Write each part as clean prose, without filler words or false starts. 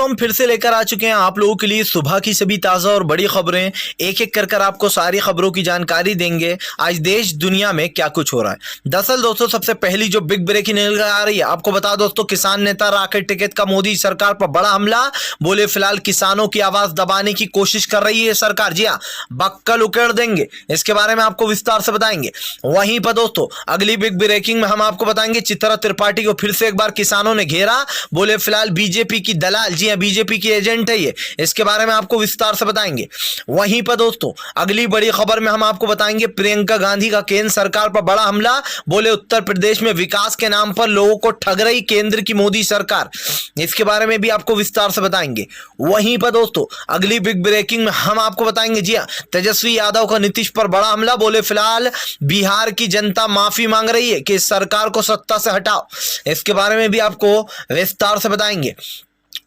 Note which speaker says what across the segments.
Speaker 1: दोस्तों हम फिर से लेकर आ चुके हैं आप लोगों के लिए सुबह की सभी ताज़ा और बड़ी खबरें। एक एक कर आपको सारी खबरों की जानकारी देंगे आज देश दुनिया में क्या कुछ हो रहा है। दरअसल दोस्तों सबसे पहली जो बिग ब्रेकिंग न्यूज़ आ रही है, आपको बता दोस्तों किसान नेता राकेश टिकैत का मोदी सरकार पर बड़ा हमला। बोले फिलहाल किसानों की आवाज दबाने की कोशिश कर रही है सरकार। जी हाँ, बक्कल उकेड़ देंगे, इसके बारे में आपको विस्तार से बताएंगे। वहीं पर दोस्तों अगली बिग ब्रेकिंग में हम आपको बताएंगे चित्रा त्रिपाठी को फिर से एक बार किसानों ने घेरा। बोले फिलहाल बीजेपी की दलाल, जी हां बीजेपी की एजेंट है ये, इसके बारे में आपको विस्तार से बताएंगे। वहीं पर दोस्तों अगली बड़ी खबर में हम आपको बताएंगे प्रियंका गांधी का केंद्र सरकार पर बड़ा हमला। बोले उत्तर प्रदेश में विकास के नाम पर लोगों को ठग रही केंद्र की मोदी सरकार, इसके बारे में भी आपको विस्तार से बताएंगे। वहीं पर दोस्तों अगली बिग ब्रेकिंग में हम आपको बताएंगे, जी हां तेजस्वी यादव का नीतीश पर बड़ा हमला। बोले फिलहाल बिहार की जनता माफी मांग रही है कि इस सरकार को सत्ता से हटाओ, इसके बारे में भी आपको विस्तार से बताएंगे।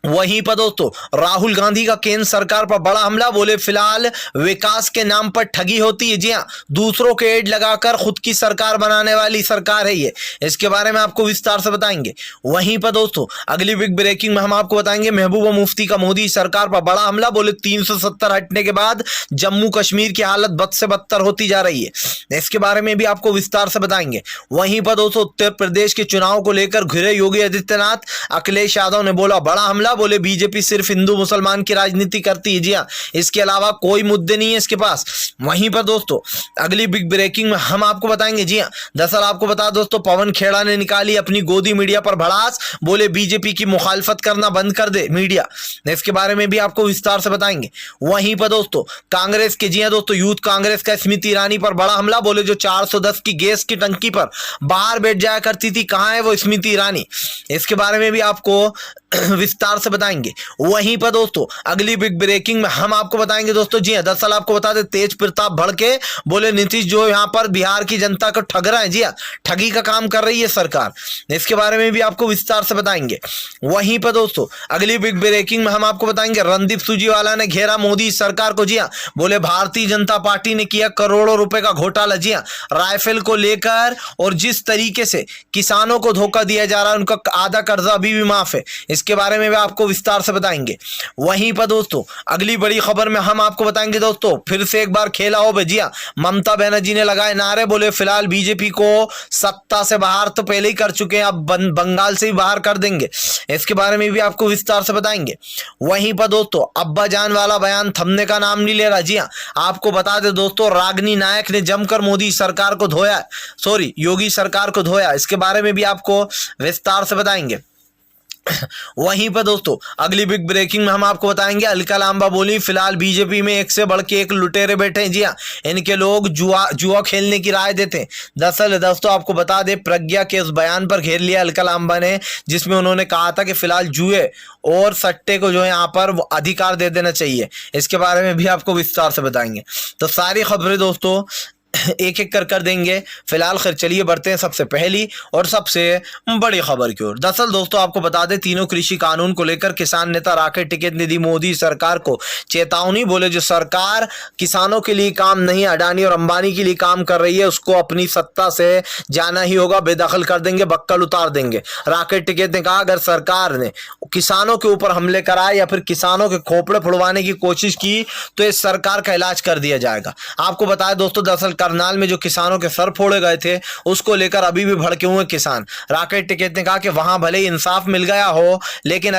Speaker 1: वहीं पर दोस्तों राहुल गांधी का केंद्र सरकार पर बड़ा हमला। बोले फिलहाल विकास के नाम पर ठगी होती है, जी हां दूसरों के एड लगाकर खुद की सरकार बनाने वाली सरकार है ये, इसके बारे में आपको विस्तार से बताएंगे। वहीं पर दोस्तों अगली बिग ब्रेकिंग में हम आपको बताएंगे महबूबा मुफ्ती का मोदी सरकार पर बड़ा हमला। बोले 370 हटने के बाद जम्मू कश्मीर की हालत बद से बदतर होती जा रही है, इसके बारे में भी आपको विस्तार से बताएंगे। वहीं पर दोस्तों उत्तर प्रदेश के चुनाव को लेकर घिरे योगी आदित्यनाथ, अखिलेश यादव ने बोला बड़ा हमला। बोले बीजेपी सिर्फ हिंदू मुसलमान की राजनीति करती है, जी हां इसके अलावा कोई मुद्दे नहीं है इसके पास। वहीं पर दोस्तों अगली बिग ब्रेकिंग में हम आपको बताएंगे, जी हां दरअसल आपको बता दोस्तों पवन खेड़ा ने निकाली अपनी गोदी मीडिया पर भड़ास। बोले बीजेपी की मुखालफत करना बंद कर दे मीडिया, इसके बारे में भी आपको विस्तार से बताएंगे। वहीं पर दोस्तों कांग्रेस के, जी हां दोस्तों यूथ कांग्रेस का स्मृति ईरानी पर बड़ा हमला। बोले जो 410 की गैस की टंकी पर बाहर बैठ जाया करती थी, कहां है वो स्मृति ईरानी, इसके बारे में भी आपको विस्तार से बताएंगे। वहीं पर दोस्तों अगली बिग ब्रेकिंग में हम आपको बताएंगे दोस्तों, जी हां दरअसल आपको बता दें तेज प्रताप भड़के। बोले नीतीश जो यहां पर बिहार की जनता को ठग रहा है, जी हां ठगी का काम कर रही है सरकार, इसके बारे में भी आपको विस्तार से बताएंगे। वहीं पर दोस्तों अगली बिग ब्रेकिंग में हम आपको बताएंगे रणदीप सुरजेवाला ने घेरा मोदी सरकार को। जी हां बोले भारतीय जनता पार्टी ने किया करोड़ों रुपए का घोटाला, जी हां राइफल को लेकर, और जिस तरीके से किसानों को धोखा दिया जा रहा है, उनका आधा कर्जा अभी भी माफ है, इसके बारे में भी आपको विस्तार से बताएंगे। वहीं पर दोस्तों अगली बड़ी खबर में हम आपको बताएंगे दोस्तों फिर से एक बार खेला हो भजिया, ममता बनर्जी ने लगाए नारे। बोले फिलहाल बीजेपी को सत्ता से बाहर तो पहले ही कर चुके हैं, अब बंगाल से ही बाहर कर देंगे, इसके बारे में भी आपको विस्तार से बताएंगे। वहीं पर दोस्तों अब्बा जान वाला बयान थमने का नाम नहीं ले रहा। जी हां आपको बता दे दोस्तों रागिनी नायक ने जमकर मोदी सरकार को धोया, सॉरी योगी सरकार को धोया, इसके बारे में भी आपको विस्तार से बताएंगे। वहीं पर दोस्तों अगली बिग ब्रेकिंग में हम आपको बताएंगे अलका लांबा बोली फिलहाल बीजेपी में एक से बढ़ के एक लुटेरे बैठे हैं, जी हां इनके लोग जुआ खेलने की राय देते हैं। दरअसल दोस्तों आपको बता दें प्रज्ञा के उस बयान पर घेर लिया अलका लांबा ने, जिसमें उन्होंने कहा था कि फिलहाल जुए और सट्टे को जो है यहाँ पर अधिकार दे देना चाहिए, इसके बारे में भी आपको विस्तार से बताएंगे। तो सारी खबरें दोस्तों एक एक कर देंगे। फिलहाल खैर चलिए बढ़ते हैं सबसे पहली और सबसे बड़ी खबर की ओर। दरअसल दोस्तों आपको बता दें तीनों कृषि कानून को लेकर किसान नेता राकेश टिकैत ने दी मोदी सरकार को चेतावनी। बोले जो सरकार किसानों के लिए काम नहीं अडानी और अंबानी के लिए काम कर रही है, उसको अपनी सत्ता से जाना ही होगा, बेदखल कर देंगे, बक्कल उतार देंगे। राकेश टिकैत ने कहा अगर सरकार ने किसानों के ऊपर हमले कराए या फिर किसानों के खोपड़े फुड़वाने की कोशिश की तो इस सरकार का इलाज कर दिया जाएगा। आपको बताया दोस्तों दरअसल करनाल में जो किसानों के सर फोड़े गए थे उसको लेकर अभी भी भड़के हुए किसान। राकेश टिकैत ने कहा कि वहां भले ही इंसाफ मिल गया हो, लेकिन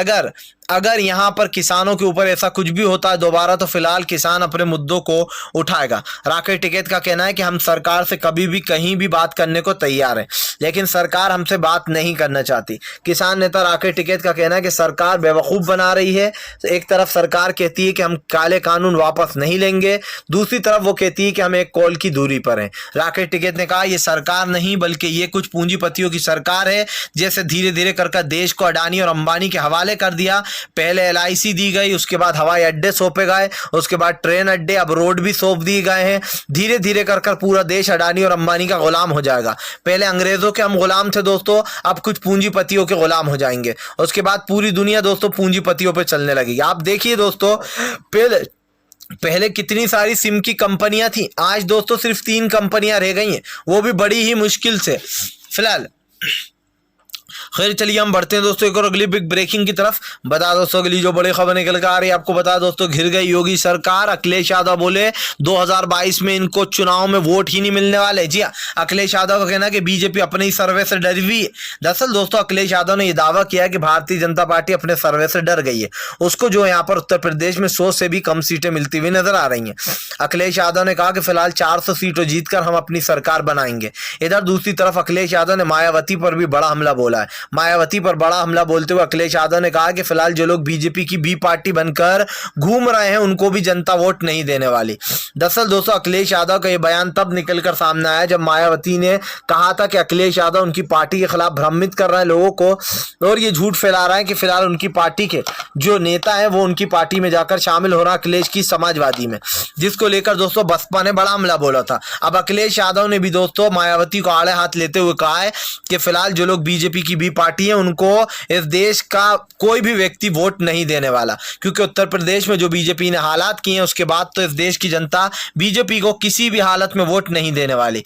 Speaker 1: अगर यहां पर किसानों के ऊपर ऐसा कुछ भी होता है दोबारा तो फिलहाल किसान अपने मुद्दों को उठाएगा। राकेश टिकैत का कहना है कि हम सरकार से कभी भी कहीं भी बात करने को तैयार हैं, लेकिन सरकार हमसे बात नहीं करना चाहती। किसान नेता राकेश टिकैत का कहना है कि सरकार बेवकूफ बना रही है। एक तरफ सरकार कहती है कि हम काले कानून वापस नहीं लेंगे, दूसरी तरफ वो कहती है कि हम एक कॉल की दूरी पर हैं। राकेश टिकैत ने कहा यह सरकार नहीं बल्कि ये कुछ पूंजीपतियों की सरकार है, जैसे धीरे धीरे कर देश को अडानी और अंबानी के हवाले कर दिया। पहले LIC दी गई, उसके बाद हवाई अड्डे सौंपे गए, उसके बाद ट्रेन अड्डे, अब रोड भी सौंप दिए गए हैं। धीरे धीरे कर पूरा देश अडानी और अंबानी का गुलाम हो जाएगा। पहले अंग्रेजों के हम गुलाम थे दोस्तों, अब कुछ पूंजीपतियों के गुलाम हो जाएंगे। उसके बाद पूरी दुनिया दोस्तों पूंजीपतियों पे चलने लगेगी। आप देखिए दोस्तों पहले कितनी सारी सिम की कंपनियां थी, आज दोस्तों सिर्फ 3 कंपनियां रह गई हैं, वो भी बड़ी ही मुश्किल से। फिलहाल खैर चलिए हम बढ़ते हैं दोस्तों एक और अगली बिग ब्रेकिंग की तरफ। बता दोस्तों अगली जो बड़ी खबर निकल कर आ रही है आपको बता दोस्तों, घिर गई योगी सरकार। अखिलेश यादव बोले 2022 में इनको चुनाव में वोट ही नहीं मिलने वाले। जी हाँ, अखिलेश यादव का कहना है कि बीजेपी अपने ही सर्वे से डरी हुई है। दरअसल दोस्तों अखिलेश यादव ने यह दावा किया है कि भारतीय जनता पार्टी अपने सर्वे से डर गई है। उसको जो यहाँ पर उत्तर प्रदेश में 100 से भी कम सीटें मिलती हुई नजर आ रही हैं। अखिलेश यादव ने कहा कि फिलहाल 400 सीटों जीतकर हम अपनी सरकार बनाएंगे। इधर दूसरी तरफ अखिलेश यादव ने मायावती पर भी बड़ा हमला बोला है। मायावती पर बड़ा हमला बोलते हुए अखिलेश यादव ने कहा कि फिलहाल जो लोग बीजेपी की बी पार्टी बनकर घूम रहे हैं उनको भी जनता वोट नहीं देने वाली। दरअसल दोस्तों अखिलेश यादव का यह बयान तब निकलकर सामने आया जब मायावती ने कहा था कि अखिलेश यादव उनकी पार्टी के खिलाफ भ्रमित कर रहे हैं लोगों को, और ये झूठ फैला रहा है कि फिलहाल उनकी पार्टी के जो नेता है वो उनकी पार्टी में जाकर शामिल हो रहा है अखिलेश की समाजवादी में, जिसको लेकर दोस्तों बसपा ने बड़ा हमला बोला था। अब अखिलेश यादव ने भी दोस्तों मायावती को आड़े हाथ लेते हुए कहा है कि फिलहाल जो लोग बीजेपी की बी पार्टी है उनको इस देश का कोई भी व्यक्ति वोट नहीं देने वाला, क्योंकि उत्तर प्रदेश में जो बीजेपी ने हालात किए हैं उसके बाद तो इस देश की जनता बीजेपी को किसी भी हालत में वोट नहीं देने वाली।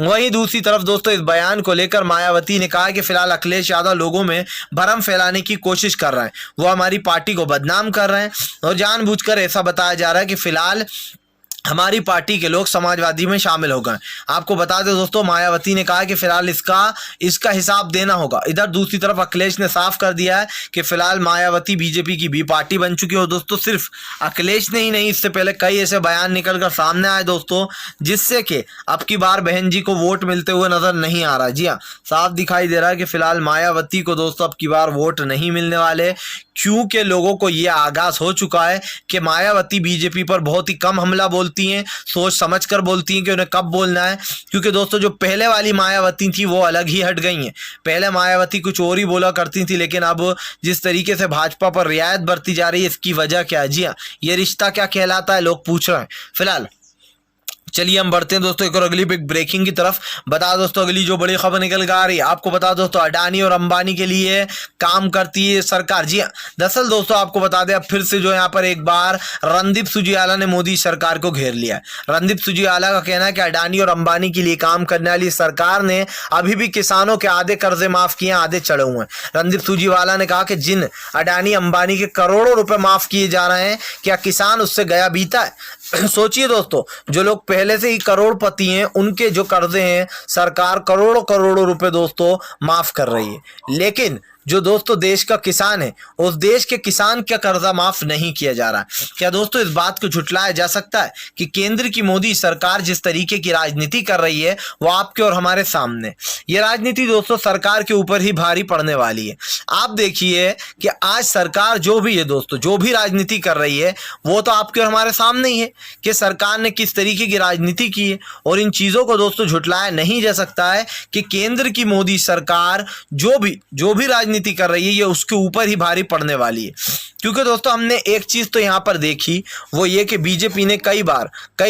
Speaker 1: वहीं दूसरी तरफ दोस्तों इस बयान को लेकर मायावती ने कहा कि फिलहाल अखिलेश यादव लोगों में भ्रम फैलाने की कोशिश कर रहे हैं, वो हमारी पार्टी को बदनाम कर रहे हैं और जानबूझकर ऐसा बताया जा रहा है कि फिलहाल हमारी पार्टी के लोग समाजवादी में शामिल हो गए। आपको बता दें दोस्तों मायावती ने कहा कि फिलहाल इसका हिसाब देना होगा। इधर दूसरी तरफ अखिलेश ने साफ कर दिया है कि फिलहाल मायावती बीजेपी की बी पार्टी बन चुकी है। दोस्तों सिर्फ अखिलेश ने ही नहीं, इससे पहले कई ऐसे बयान निकलकर सामने आए दोस्तों जिससे कि अब की बार बहन जी को वोट मिलते हुए नजर नहीं आ रहा। जी हाँ, साफ दिखाई दे रहा है कि फिलहाल मायावती को दोस्तों अब की बार वोट नहीं मिलने वाले, क्योंकि लोगों को यह आगाज हो चुका है कि मायावती बीजेपी पर बहुत ही कम हमला बोलती हैं, सोच समझकर बोलती हैं कि उन्हें कब बोलना है। क्योंकि दोस्तों जो पहले वाली मायावती थी वो अलग ही हट गई हैं। पहले मायावती कुछ और ही बोला करती थी, लेकिन अब जिस तरीके से भाजपा पर रियायत बरती जा रही है इसकी वजह क्या है? जी हाँ, ये रिश्ता क्या कहलाता है लोग पूछ रहे हैं। फिलहाल चलिए हम बढ़ते हैं दोस्तों एक और अगली बिग ब्रेकिंग की तरफ। बता दोस्तों अगली जो बड़ी खबर निकल कर आ रही है आपको बता दोस्तों, अडानी और अंबानी के लिए काम करती है सरकार। जी हाँ, दरअसल दोस्तों आपको बता दें अब फिर से जो यहाँ पर एक बार रणदीप सुरजेवाला ने मोदी सरकार को घेर लिया है। रणदीप सुरजेवाला का कहना है कि अडानी और अंबानी के लिए काम करने वाली सरकार ने अभी भी किसानों के आधे कर्जे माफ किए, आधे चढ़े हुए हैं। रणदीप सुरजेवाला ने कहा कि जिन अडानी अंबानी के करोड़ों रुपए माफ किए जा रहे हैं, क्या किसान उससे गया बीता है? सोचिए दोस्तों, जो लोग पहले से ही करोड़पति हैं उनके जो कर्जे हैं सरकार करोड़ों करोड़ों रुपए दोस्तों माफ कर रही है, लेकिन जो दोस्तों देश का किसान है उस देश के किसान का कर्जा माफ नहीं किया जा रहा। क्या दोस्तों इस बात को झुटलाया जा सकता है कि केंद्र की मोदी सरकार जिस तरीके की राजनीति कर रही है वो आपके और हमारे सामने, ये राजनीति दोस्तों सरकार के ऊपर ही भारी पड़ने वाली है। आप देखिए कि आज सरकार जो भी है दोस्तों, जो भी राजनीति कर रही है वो तो आपके और हमारे सामने ही है कि सरकार ने किस तरीके की राजनीति की है, और इन चीजों को दोस्तों झुटलाया नहीं जा सकता है कि केंद्र की मोदी सरकार जो भी राजनीति कर रही है ये उसके ऊपर ही भारी पड़ने वाली है। क्योंकि दोस्तों हमने एक चीज तो यहाँ पर देखी, वो ये कि बीजेपी ने कई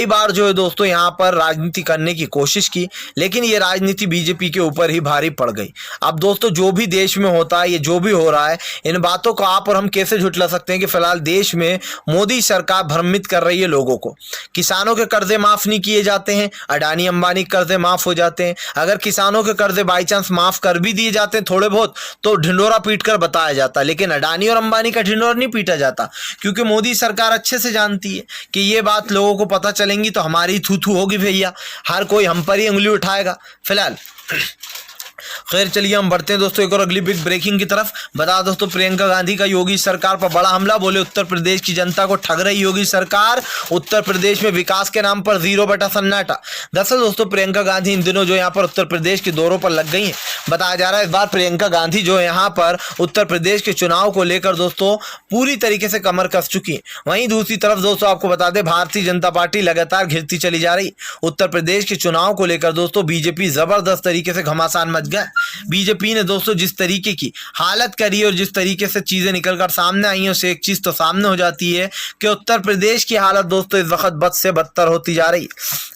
Speaker 1: बार जो है दोस्तों यहाँ पर राजनीति करने की कोशिश की, लेकिन ये राजनीति बीजेपी के ऊपर ही भारी पड़ गई। अब दोस्तों जो भी देश में होता है, ये जो भी हो रहा है, इन बातों को आप और हम कैसे झुटला सकते हैं कि फिलहाल देश में मोदी सरकार भ्रमित कर रही है लोगों को। किसानों के कर्जे माफ नहीं किए जाते हैं, अडानी अंबानी के कर्जे माफ हो जाते हैं। अगर किसानों के कर्जे बाई चांस माफ कर भी दिए जाते हैं थोड़े बहुत तो ढिंडोरा पीट कर बताया जाता, लेकिन अडानी और अंबानी का ढिंडोरा नहीं पीटा जाता, क्योंकि मोदी सरकार अच्छे से जानती है कि ये बात लोगों को पता चलेंगी तो हमारी थू थू होगी भैया, हर कोई हम पर ही उंगली उठाएगा। फिलहाल खैर चलिए हम बढ़ते हैं दोस्तों एक और अगली बिग ब्रेकिंग की तरफ। बता दोस्तों प्रियंका गांधी का योगी सरकार पर बड़ा हमला, बोले उत्तर प्रदेश की जनता को ठग रही योगी सरकार, उत्तर प्रदेश में विकास के नाम पर 0 सन्नाटा। दरअसल दोस्तों प्रियंका गांधी इन दिनों जो यहाँ पर उत्तर प्रदेश के दौरों पर लग गई हैं। बताया जा रहा है इस बार प्रियंका गांधी जो यहाँ पर उत्तर प्रदेश के चुनाव को लेकर दोस्तों पूरी तरीके से कमर कस चुकी है। वहीं दूसरी तरफ दोस्तों आपको बता दें भारतीय जनता पार्टी लगातार घिरती चली जा रही। उत्तर प्रदेश के चुनाव को लेकर दोस्तों बीजेपी जबरदस्त तरीके से घमासान मच गया। बीजेपी ने दोस्तों जिस तरीके की हालत करी और जिस तरीके से चीजें निकलकर सामने आई हैं उससे एक चीज तो सामने हो जाती है कि उत्तर प्रदेश की हालत दोस्तों इस वक्त बद से बदतर होती जा रही।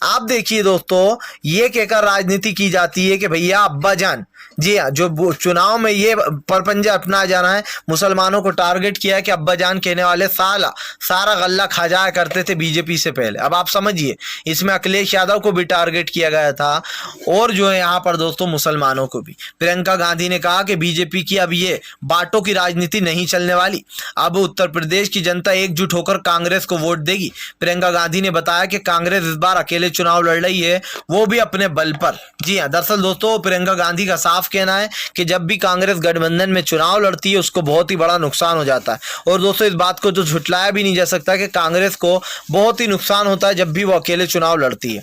Speaker 1: आप देखिए दोस्तों ये कहकर राजनीति की जाती है कि भैया अब्बा जान जी हाँ, जो चुनाव में ये परपंजा अपनाया जाना है, मुसलमानों को टारगेट किया है कि अब्बा जान कहने वाले सारा गल्ला खा जाया करते थे बीजेपी से पहले। अब आप समझिए, इसमें अखिलेश यादव को भी टारगेट किया गया था और जो है यहाँ पर दोस्तों मुसलमानों को भी। प्रियंका गांधी ने कहा कि बीजेपी की अब ये बांटों की राजनीति नहीं चलने वाली, अब उत्तर प्रदेश की जनता एकजुट होकर कांग्रेस को वोट देगी। प्रियंका गांधी ने बताया कि कांग्रेस इस बार अकेले चुनाव लड़ रही है, वो भी अपने बल पर। जी हाँ, दरअसल दोस्तों प्रियंका गांधी का साफ कहना है कि जब भी कांग्रेस गठबंधन में चुनाव लड़ती है उसको बहुत ही बड़ा नुकसान हो जाता है। और दोस्तों इस बात को तो झुटलाया भी नहीं जा सकता कि कांग्रेस को बहुत ही नुकसान होता है जब भी वो अकेले चुनाव लड़ती है।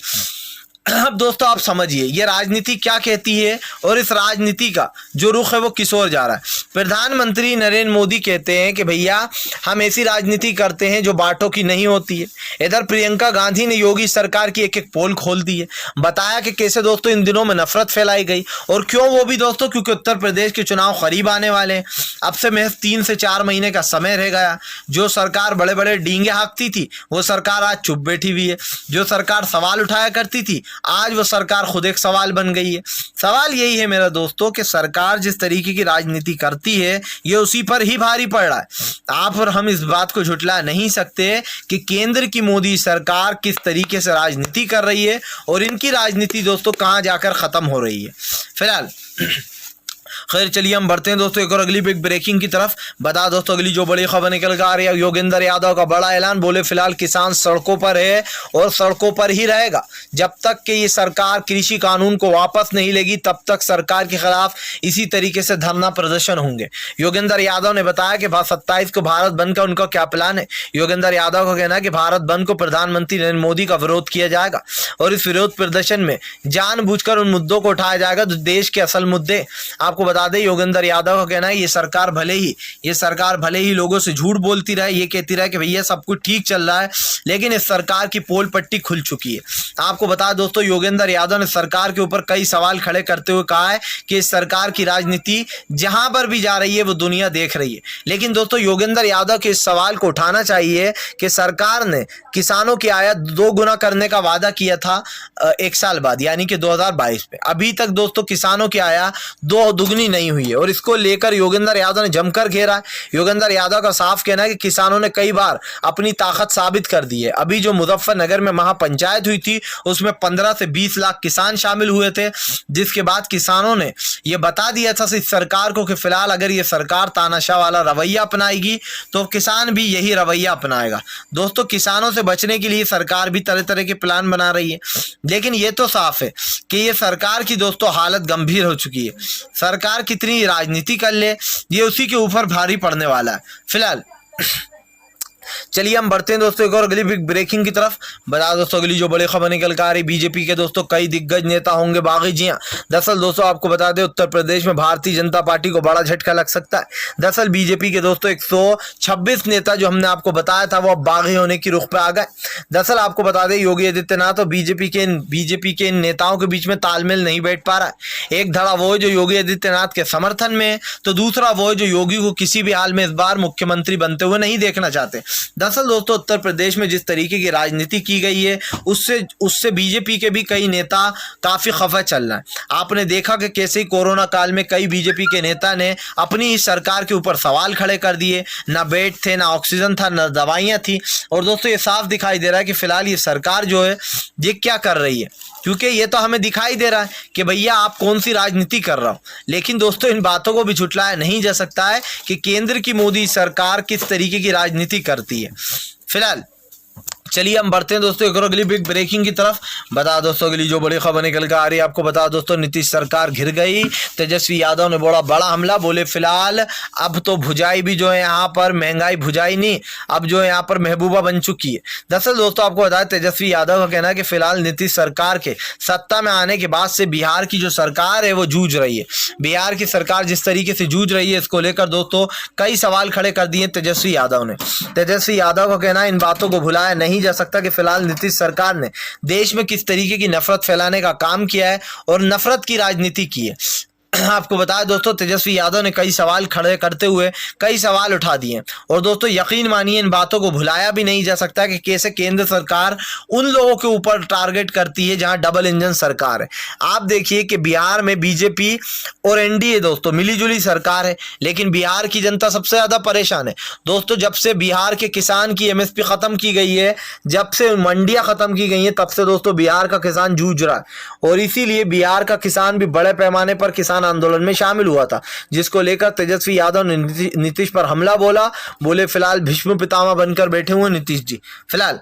Speaker 1: अब दोस्तों आप समझिए ये राजनीति क्या कहती है और इस राजनीति का जो रुख है वो किस ओर जा रहा है। प्रधानमंत्री नरेंद्र मोदी कहते हैं कि भैया हम ऐसी राजनीति करते हैं जो बांटों की नहीं होती है। इधर प्रियंका गांधी ने योगी सरकार की एक पोल खोल दी है, बताया कि कैसे दोस्तों इन दिनों में नफरत फैलाई गई और क्यों, वो भी दोस्तों क्योंकि उत्तर प्रदेश के चुनाव करीब आने वाले हैं। अब से महज 3 से 4 महीने का समय रह गया। जो सरकार बड़े बड़े डींगे हाँकती थी वो सरकार आज चुप बैठी हुई है। जो सरकार सवाल उठाया करती थी आज वो सरकार खुद एक सवाल बन गई है। सवाल यही है मेरा दोस्तों कि सरकार जिस तरीके की राजनीति करती है ये उसी पर ही भारी पड़ रहा है। आप और हम इस बात को झुटला नहीं सकते कि केंद्र की मोदी सरकार किस तरीके से राजनीति कर रही है और इनकी राजनीति दोस्तों कहां जाकर खत्म हो रही है। फिलहाल खैर चलिए हम बढ़ते हैं दोस्तों एक और अगली बिग ब्रेकिंग की तरफ। बता दोस्तों अगली जो बड़ी खबर निकल कर आ रही है, योगेंद्र यादव का बड़ा ऐलान, बोले फिलहाल किसान सड़कों पर है और सड़कों पर ही रहेगा। जब तक कि ये सरकार कृषि कानून को वापस नहीं लेगी तब तक सरकार के खिलाफ इसी तरीके से धरना प्रदर्शन होंगे। योगेंद्र यादव ने बताया कि 27 को भारत बंद का उनका क्या प्लान है। योगेंद्र यादव का कहना है कि भारत बंद को प्रधानमंत्री नरेंद्र मोदी का विरोध किया जाएगा और इस विरोध प्रदर्शन में जानबूझकर उन मुद्दों को उठाया जाएगा जो देश के असल मुद्दे। आपको बता दें योगेंद्र यादव का कहना है ये सरकार भले ही लोगों से झूठ बोलती रहे, ये कहती रहे कि भैया सब कुछ ठीक चल रहा है, लेकिन इस सरकार की पोल पट्टी खुल चुकी है। आपको बता दोस्तों योगेंद्र यादव ने सरकार के ऊपर कई सवाल खड़े करते हुए कहा है कि इस सरकार की राजनीति जहां पर भी जा रही है वो दुनिया देख रही है। लेकिन दोस्तों योगेंद्र यादव के इस सवाल को उठाना चाहिए कि सरकार ने किसानों की आय 2 गुना करने का वादा किया था 1 साल बाद यानी कि 2022 में। अभी तक दोस्तों किसानों की आय 2 दुगनी नहीं हुई है और इसको लेकर योगेंद्र यादव ने जमकर घेरा है। योगेंद्र यादव का साफ कहना है कि किसानों ने कई बार अपनी ताकत साबित कर दी है। अभी जो मुजफ्फरनगर में महापंचायत हुई थी उसमें 15 से 20 लाख किसान शामिल हुए थे, जिसके बाद किसानों ने यह बता दिया था इस सरकार को कि फिलहाल अगर ये सरकार तानाशाह वाला रवैया अपनाएगी तो किसान भी यही रवैया अपनाएगा। दोस्तों किसानों से बचने के लिए सरकार भी तरह तरह के प्लान बना रही है, लेकिन ये तो साफ है कि ये सरकार की दोस्तों हालत गंभीर हो चुकी है। सरकार कितनी राजनीति कर ले ये उसी के ऊपर भारी पड़ने वाला है। फिलहाल चलिए हम बढ़ते हैं दोस्तों एक और अगली बिग ब्रेकिंग की तरफ। बता दोस्तों अगली जो बड़ी खबर निकल कर आ रही, बीजेपी के दोस्तों कई दिग्गज नेता होंगे बागी। जी हाँ, दरअसल दोस्तों आपको बता दें उत्तर प्रदेश में भारतीय जनता पार्टी को बड़ा झटका लग सकता है। दरअसल बीजेपी के दोस्तों 126 नेता जो हमने आपको बताया था वो अब बागी होने की रुख पे आ गए। दरअसल आपको बता दें योगी आदित्यनाथ और बीजेपी के इन नेताओं के बीच में तालमेल नहीं बैठ पा रहा है। एक धड़ा वो है जो योगी आदित्यनाथ के समर्थन में है तो दूसरा वो है जो योगी को किसी भी हाल में इस बार मुख्यमंत्री बनते हुए नहीं देखना चाहते। दरअसल दोस्तों उत्तर प्रदेश में जिस तरीके की राजनीति की गई है उससे बीजेपी के भी कई नेता काफी खफा चल रहे हैं। आपने देखा कि कैसे कोरोना काल में कई बीजेपी के नेता ने अपनी इस सरकार के ऊपर सवाल खड़े कर दिए, ना बेड थे, ना ऑक्सीजन था, ना दवाइयां थी। और दोस्तों ये साफ दिखाई दे रहा है कि फिलहाल ये सरकार जो है ये क्या कर रही है, क्योंकि ये तो हमें दिखाई दे रहा है कि भैया आप कौन सी राजनीति कर रहा हो। लेकिन दोस्तों इन बातों को भी झुटलाया नहीं जा सकता है कि केंद्र की मोदी सरकार किस तरीके की राजनीति करती है। फिलहाल चलिए हम बढ़ते हैं दोस्तों एक और अगली बिग ब्रेकिंग की तरफ। बता दोस्तों अगली जो बड़ी खबर निकल कर आ रही है, आपको बता दोस्तों नीतीश सरकार घिर गई। तेजस्वी यादव ने बड़ा हमला, बोले फिलहाल अब तो भुजाई भी जो है यहाँ पर महंगाई भुजाई नहीं, अब जो है यहाँ पर महबूबा बन चुकी है। दरअसल दोस्तों आपको बताया तेजस्वी यादव का कहना है कि फिलहाल नीतीश सरकार के सत्ता में आने के बाद से बिहार की जो सरकार है वो जूझ रही है। बिहार की सरकार जिस तरीके से जूझ रही है इसको लेकर दोस्तों कई सवाल खड़े कर दिए तेजस्वी यादव ने। तेजस्वी यादव का कहना है इन बातों को भुलाया नहीं जा सकता कि फिलहाल नीतीश सरकार ने देश में किस तरीके की नफरत फैलाने का काम किया है और नफरत की राजनीति की है। आपको बताया दोस्तों, तेजस्वी यादव ने कई सवाल खड़े करते हुए कई सवाल उठा दिए। और दोस्तों यकीन मानिए इन बातों को भुलाया भी नहीं जा सकता कि कैसे केंद्र सरकार उन लोगों के ऊपर टारगेट करती है जहां डबल इंजन सरकार है। आप देखिए कि बिहार में बीजेपी और एनडीए दोस्तों मिलीजुली सरकार है, लेकिन बिहार की जनता सबसे ज्यादा परेशान है दोस्तों। जब से बिहार के किसान की एमएसपी खत्म की गई है, जब से मंडियां खत्म की गई हैं, तब से दोस्तों बिहार का किसान जूझ रहा है। और इसीलिए बिहार का किसान भी बड़े पैमाने पर किसान आंदोलन में शामिल हुआ था, जिसको लेकर तेजस्वी यादव ने नीतीश पर हमला बोला। बोले फिलहाल भीष्म पितामह बनकर बैठे हुए नीतीश जी फिलहाल।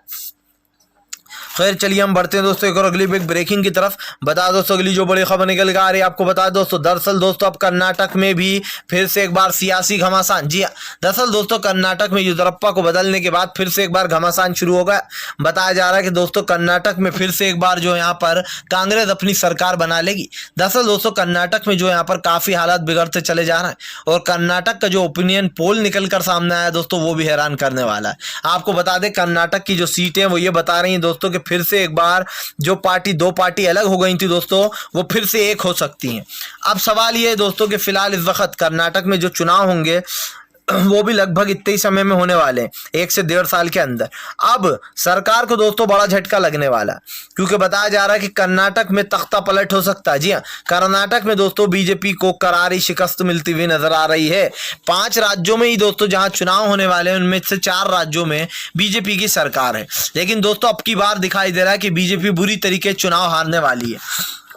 Speaker 1: खैर चलिए हम बढ़ते हैं दोस्तों एक और अगली बिग ब्रेकिंग की तरफ। बता दोस्तों अगली जो बड़ी खबर निकल के आ रही है, आपको बता दोस्तों, दरअसल दोस्तों अब कर्नाटक में भी फिर से एक बार सियासी घमासान। जी हाँ, दरअसल दोस्तों कर्नाटक में येदियुरप्पा को बदलने के बाद फिर से एक बार घमासान शुरू हो गया। बताया जा रहा है कि दोस्तों कर्नाटक में फिर से एक बार जो यहाँ पर कांग्रेस अपनी सरकार बना लेगी। दरअसल दोस्तों कर्नाटक में जो यहाँ पर काफी हालात बिगड़ते चले जा रहे हैं, और कर्नाटक का जो ओपिनियन पोल निकल कर सामने आया दोस्तों, वो भी हैरान करने वाला है। आपको बता दें कर्नाटक की जो सीटें वो ये बता रही हैं दोस्तों कि फिर से एक बार जो दो पार्टी अलग हो गई थी दोस्तों, वो फिर से एक हो सकती हैं। अब सवाल ये है दोस्तों कि फिलहाल इस वक्त कर्नाटक में जो चुनाव होंगे वो भी लगभग इतने ही समय में होने वाले हैं, 1 से 1.5 साल के अंदर। अब सरकार को दोस्तों बड़ा झटका लगने वाला है, क्योंकि बताया जा रहा है कि कर्नाटक में तख्ता पलट हो सकता है। जी हाँ, कर्नाटक में दोस्तों बीजेपी को करारी शिकस्त मिलती हुई नजर आ रही है। 5 राज्यों में ही दोस्तों जहां चुनाव होने वाले हैं, उनमें से 4 राज्यों में बीजेपी की सरकार है। लेकिन दोस्तों अब की बार दिखाई दे रहा है कि बीजेपी बुरी तरीके चुनाव हारने वाली है,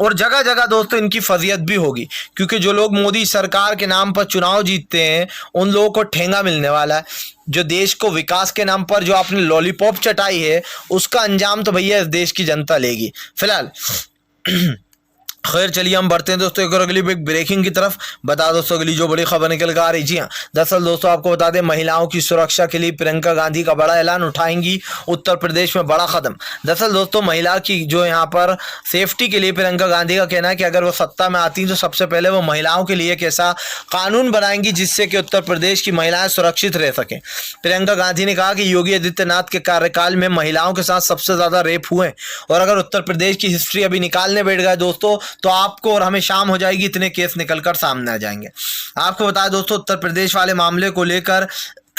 Speaker 1: और जगह जगह दोस्तों इनकी फजीयत भी होगी, क्योंकि जो लोग मोदी सरकार के नाम पर चुनाव जीतते हैं उन लोगों को ठेंगा मिलने वाला है। जो देश को विकास के नाम पर जो आपने लॉलीपॉप चटाई है, उसका अंजाम तो भैया इस देश की जनता लेगी फिलहाल। खैर चलिए हम बढ़ते हैं दोस्तों एक और अगली बिग ब्रेकिंग की तरफ। बता दोस्तों अगली जो बड़ी खबर निकल कर आ रही। जी हाँ, दरअसल दोस्तों आपको बता दें, महिलाओं की सुरक्षा के लिए प्रियंका गांधी का बड़ा ऐलान, उठाएंगी उत्तर प्रदेश में बड़ा कदम। दरअसल दोस्तों महिला की जो यहाँ पर सेफ्टी के लिए प्रियंका गांधी का कहना है कि अगर वो सत्ता में आती तो सबसे पहले वो महिलाओं के लिए एक ऐसा कानून बनाएंगी जिससे कि उत्तर प्रदेश की महिलाएं सुरक्षित रह सकें। प्रियंका गांधी ने कहा कि योगी आदित्यनाथ के कार्यकाल में महिलाओं के साथ सबसे ज्यादा रेप हुए, और अगर उत्तर प्रदेश की हिस्ट्री अभी निकालने बैठ गए दोस्तों, तो आपको और हमें शाम हो जाएगी, इतने केस निकलकर सामने आ जाएंगे। आपको बताया दोस्तों उत्तर प्रदेश वाले मामले को लेकर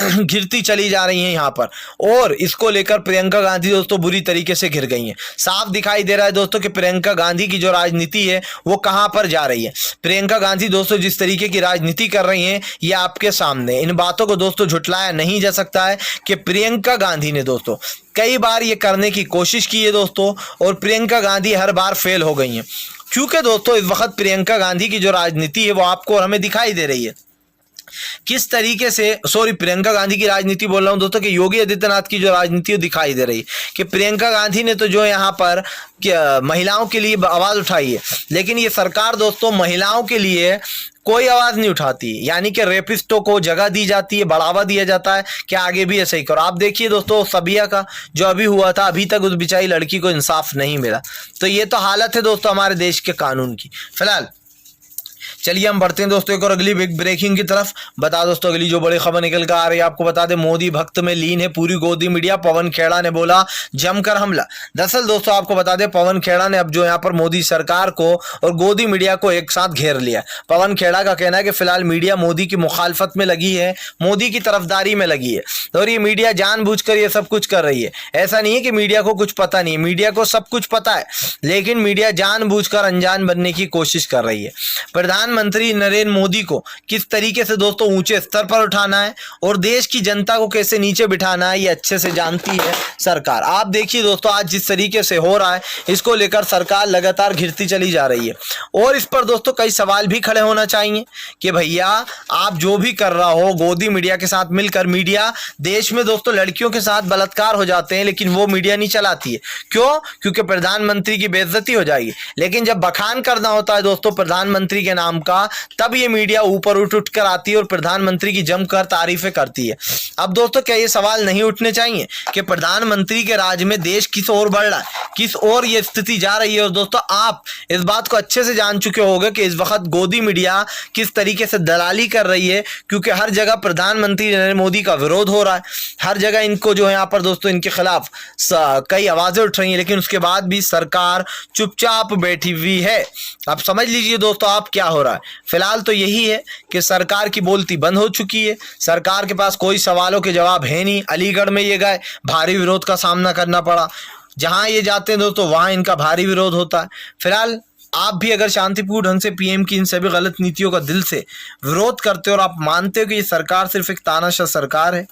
Speaker 1: घिरती चली जा रही हैं यहाँ पर, और इसको लेकर प्रियंका गांधी दोस्तों बुरी तरीके से घिर गई हैं। साफ दिखाई दे रहा है दोस्तों कि प्रियंका गांधी की जो राजनीति है वो कहां पर जा रही है। प्रियंका गांधी दोस्तों जिस तरीके की राजनीति कर रही हैं ये आपके सामने, इन बातों को दोस्तों झुटलाया नहीं जा सकता है कि प्रियंका गांधी ने दोस्तों कई बार ये करने की कोशिश की है दोस्तों, और प्रियंका गांधी हर बार फेल हो गई हैं। क्योंकि दोस्तों इस वक्त प्रियंका गांधी की जो राजनीति है वो आपको और हमें दिखाई दे रही है किस तरीके से, प्रियंका गांधी की राजनीति बोल रहा हूं दोस्तों कि योगी आदित्यनाथ की जो राजनीति है दिखाई दे रही है कि प्रियंका गांधी ने तो जो यहाँ पर महिलाओं के लिए आवाज उठाई है, लेकिन ये सरकार दोस्तों महिलाओं के लिए कोई आवाज नहीं उठाती, यानी कि रेपिस्टों को जगह दी जाती है, बढ़ावा दिया जाता है कि आगे भी ऐसे ही करो। आप देखिए दोस्तों सबिया का जो अभी हुआ था, अभी तक उस बेचारी लड़की को इंसाफ नहीं मिला। तो ये तो हालत है दोस्तों हमारे देश के कानून की फिलहाल। चलिए हम बढ़ते हैं दोस्तों एक और अगली बिग ब्रेकिंग की तरफ। बता दोस्तों अगली जो बड़ी खबर निकल कर आ रही है, आपको बता दें, मोदी भक्त में लीन है पूरी गोदी मीडिया, पवन खेड़ा ने बोला जमकर हमला। दरअसल दोस्तों आपको बता दें पवन खेड़ा ने अब जो यहाँ पर मोदी सरकार को और गोदी मीडिया को एक साथ घेर लिया। पवन खेड़ा का कहना है कि फिलहाल मीडिया मोदी की मुखालफत में लगी है, मोदी की तरफदारी में लगी है, और ये मीडिया जानबूझकर ये सब कुछ कर रही है। ऐसा नहीं है कि मीडिया को कुछ पता नहीं है, मीडिया को सब कुछ पता है, लेकिन मीडिया जानबूझकर अनजान बनने की कोशिश कर रही है। प्रधानमंत्री नरेंद्र मोदी को किस तरीके से दोस्तों ऊंचे स्तर पर उठाना है और देश की जनता को कैसे नीचे बिठाना है, ये अच्छे से जानती है सरकार। आप देखिए दोस्तों आज जिस तरीके से हो रहा है, इसको लेकर सरकार लगातार घिरती चली जा रही है, और इस पर दोस्तों कई सवाल भी खड़े होना चाहिए कि भैया आप जो भी कर रहा हो गोदी मीडिया के साथ मिलकर, मीडिया देश में दोस्तों लड़कियों के साथ बलात्कार हो जाते हैं लेकिन वो मीडिया नहीं चलाती है। क्यों? क्योंकि प्रधानमंत्री की बेइज्जती हो जाएगी। लेकिन जब बखान करना होता है दोस्तों प्रधानमंत्री के नाम का, तब ये मीडिया ऊपर उठ कर आती है और प्रधानमंत्री की जमकर तारीफें करती है। अब दोस्तों क्या ये सवाल नहीं उठने चाहिए कि प्रधानमंत्री के राज में देश किस ओर बढ़ रहा है, किस ओर ये स्थिति जा रही है? और दोस्तों आप इस बात को अच्छे से जान चुके होंगे कि इस वक्त गोदी मीडिया किस तरीके से दलाली कर रही है, क्योंकि हर जगह प्रधानमंत्री नरेंद्र मोदी का विरोध हो रहा है, हर जगह इनको जो है यहाँ पर दोस्तों इनके खिलाफ कई आवाजें उठ रही हैं, लेकिन उसके बाद भी सरकार चुपचाप बैठी हुई है। अब समझ लीजिए दोस्तों आप क्या हो रहा है? फिलहाल तो यही है कि सरकार की बोलती बंद हो चुकी है, सरकार के पास कोई सवालों के जवाब है नहीं। अलीगढ़ में ये गए, भारी विरोध का सामना करना पड़ा। जहां ये जाते हैं तो वहां इनका भारी विरोध होता है। फिलहाल आप भी अगर शांतिपूर्ण ढंग से पीएम की इन सभी गलत नीतियों का दिल से विरोध करते हो और आप मानते हो कि ये सरकार सिर्फ एक तानाशाह सरकार है,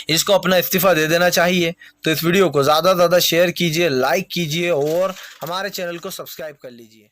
Speaker 1: इसको अपना इस्तीफा दे देना चाहिए, तो इस वीडियो को ज़्यादा से ज़्यादा शेयर कीजिए, लाइक कीजिए और हमारे चैनल को सब्सक्राइब कर लीजिए।